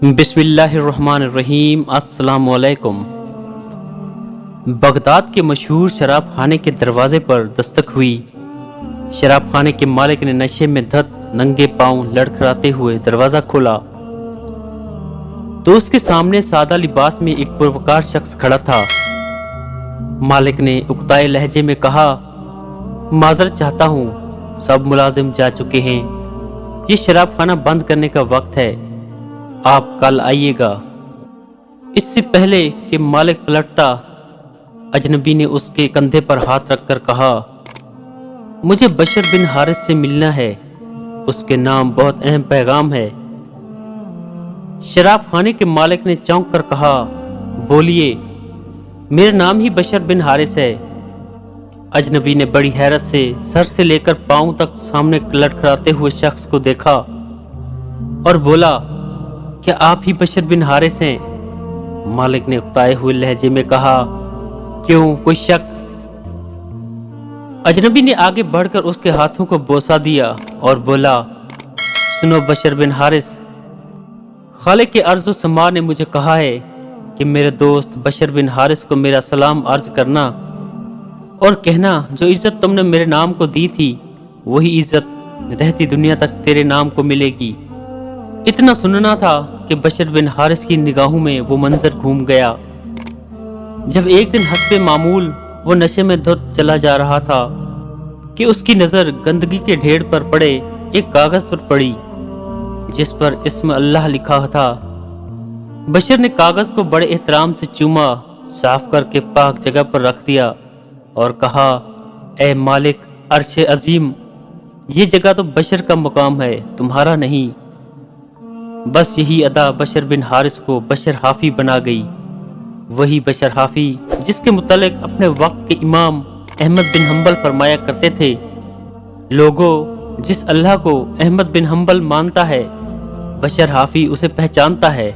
बिस्मिल्लाहिर्रहमानिर्रहीम। अस्सलाम वालेकुम। बगदाद के मशहूर शराब खाने के दरवाजे पर दस्तक हुई। शराब खाने के मालिक ने नशे में धत नंगे पांव लड़खड़ाते हुए दरवाजा खोला तो उसके सामने सादा लिबास में एक पुरवकार शख्स खड़ा था। मालिक ने उकताए लहजे में कहा, माजरत चाहता हूँ, सब मुलाजिम जा चुके हैं, ये शराब खाना बंद करने का वक्त है, आप कल आइएगा। इससे पहले कि मालिक पलटता, अजनबी ने उसके कंधे पर हाथ रखकर कहा, मुझे बशर बिन हारिस से मिलना है, उसके नाम बहुत अहम पैगाम है। शराब खाने के मालिक ने चौंक कर कहा, बोलिए, मेरा नाम ही बशर बिन हारिस है। अजनबी ने बड़ी हैरत से सर से लेकर पांव तक सामने लड़खड़ाते हुए शख्स को देखा और बोला, क्या आप ही बशर बिन हारिस हैं? मालिक ने उकताए हुए लहजे में कहा, क्यों, कोई शक? अजनबी ने आगे बढ़कर उसके हाथों को बोसा दिया और बोला, सुनो बशर बिन हारिस, खालिक के अर्ज़ व समा ने मुझे कहा है कि मेरे दोस्त बशर बिन हारिस को मेरा सलाम अर्ज करना और कहना, जो इज्जत तुमने मेरे नाम को दी थी वही इज्जत रहती दुनिया तक तेरे नाम को मिलेगी। इतना सुनना था कि बशर बिन हारिस की निगाहों में वो मंजर घूम गया जब एक दिन हस्बे मामूल वो नशे में धुत चला जा रहा था कि उसकी नजर गंदगी के ढेर पर पड़े एक कागज पर पड़ी जिस पर इस्म अल्लाह लिखा था। बशर ने कागज को बड़े एहतराम से चूमा, साफ करके पाक जगह पर रख दिया और कहा, ए मालिक अर्श अजीम, ये जगह तो बशर का मुकाम है, तुम्हारा नहीं। बस यही अदा बशर बिन हारिस को बशर हाफी बना गई। वही बशर हाफी जिसके मुतालिक अपने वक्त के इमाम अहमद बिन हंबल फरमाया करते थे, लोगों, जिस अल्लाह को अहमद बिन हंबल मानता है, बशर हाफी उसे पहचानता है।